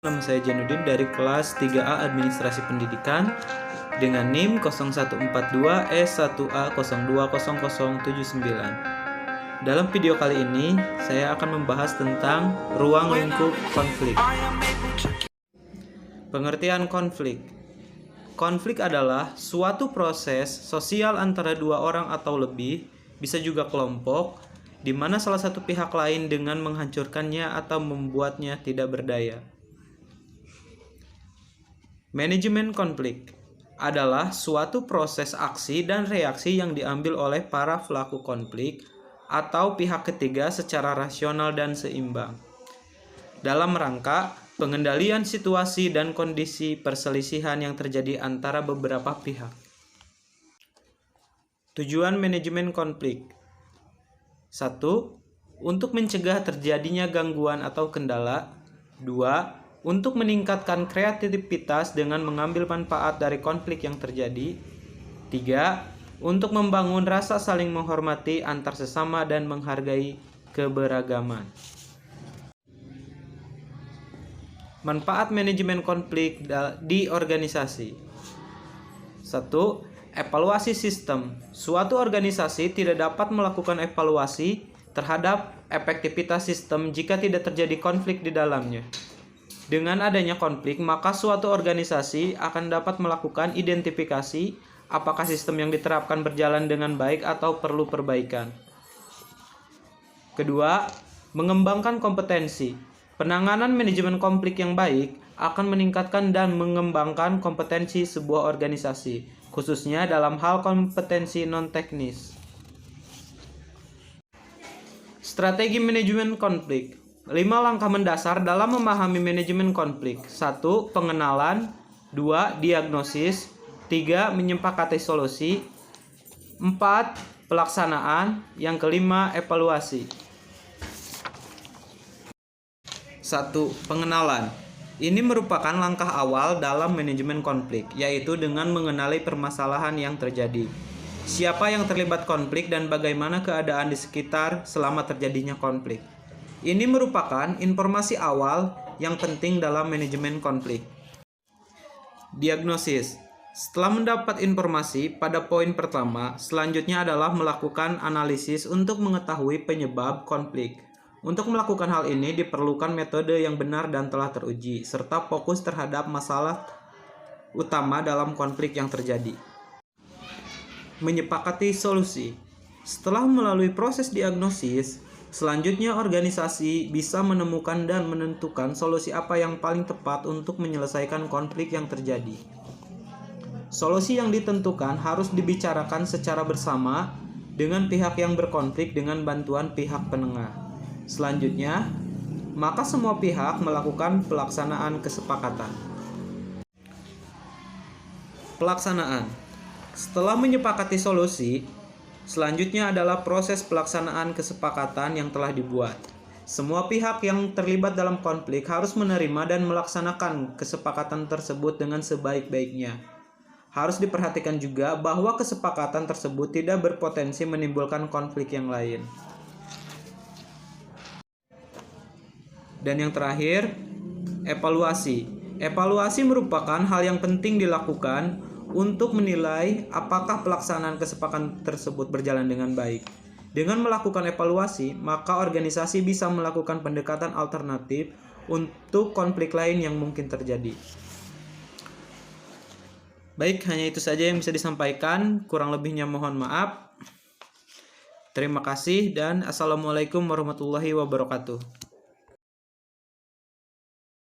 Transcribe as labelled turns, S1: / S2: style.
S1: Nama saya Janudin dari kelas 3A Administrasi Pendidikan dengan NIM 0142S1A020079. Dalam video kali ini, saya akan membahas tentang ruang lingkup konflik. Pengertian konflik. Konflik adalah suatu proses sosial antara dua orang atau lebih, bisa juga kelompok, di mana salah satu pihak lain dengan menghancurkannya atau membuatnya tidak berdaya. Manajemen konflik adalah suatu proses aksi dan reaksi yang diambil oleh para pelaku konflik atau pihak ketiga secara rasional dan seimbang dalam rangka pengendalian situasi dan kondisi perselisihan yang terjadi antara beberapa pihak. Tujuan manajemen konflik: 1. Untuk mencegah terjadinya gangguan atau kendala. 2. Untuk meningkatkan kreativitas dengan mengambil manfaat dari konflik yang terjadi. 3. Untuk membangun rasa saling menghormati antar sesama dan menghargai keberagaman. Manfaat manajemen konflik di organisasi. 1. Evaluasi sistem. Suatu organisasi tidak dapat melakukan evaluasi terhadap efektivitas sistem jika tidak terjadi konflik di dalamnya. Dengan adanya konflik, maka suatu organisasi akan dapat melakukan identifikasi apakah sistem yang diterapkan berjalan dengan baik atau perlu perbaikan. Kedua, mengembangkan kompetensi. Penanganan manajemen konflik yang baik akan meningkatkan dan mengembangkan kompetensi sebuah organisasi, khususnya dalam hal kompetensi non-teknis. Strategi manajemen konflik. 5 langkah mendasar dalam memahami manajemen konflik. 1. Pengenalan. 2. Diagnosis. 3. Menyepakati solusi. 4. Pelaksanaan. Yang kelima, evaluasi. 1. Pengenalan. Ini merupakan langkah awal dalam manajemen konflik, yaitu dengan mengenali permasalahan yang terjadi. Siapa yang terlibat konflik dan bagaimana keadaan di sekitar selama terjadinya konflik. Ini merupakan informasi awal yang penting dalam manajemen konflik. Diagnosis. Setelah mendapat informasi pada poin pertama, selanjutnya adalah melakukan analisis untuk mengetahui penyebab konflik. Untuk melakukan hal ini diperlukan metode yang benar dan telah teruji, serta fokus terhadap masalah utama dalam konflik yang terjadi. Menyepakati solusi. Setelah melalui proses diagnosis, selanjutnya organisasi bisa menemukan dan menentukan solusi apa yang paling tepat untuk menyelesaikan konflik yang terjadi. Solusi yang ditentukan harus dibicarakan secara bersama dengan pihak yang berkonflik dengan bantuan pihak penengah. Selanjutnya, maka semua pihak melakukan pelaksanaan kesepakatan. Pelaksanaan. Setelah menyepakati solusi, selanjutnya adalah proses pelaksanaan kesepakatan yang telah dibuat. Semua pihak yang terlibat dalam konflik harus menerima dan melaksanakan kesepakatan tersebut dengan sebaik-baiknya. Harus diperhatikan juga bahwa kesepakatan tersebut tidak berpotensi menimbulkan konflik yang lain. Dan yang terakhir, evaluasi. Evaluasi merupakan hal yang penting dilakukan untuk menilai apakah pelaksanaan kesepakatan tersebut berjalan dengan baik. Dengan melakukan evaluasi, maka organisasi bisa melakukan pendekatan alternatif untuk konflik lain yang mungkin terjadi. Baik, hanya itu saja yang bisa disampaikan. Kurang lebihnya mohon maaf. Terima kasih dan Assalamualaikum warahmatullahi wabarakatuh.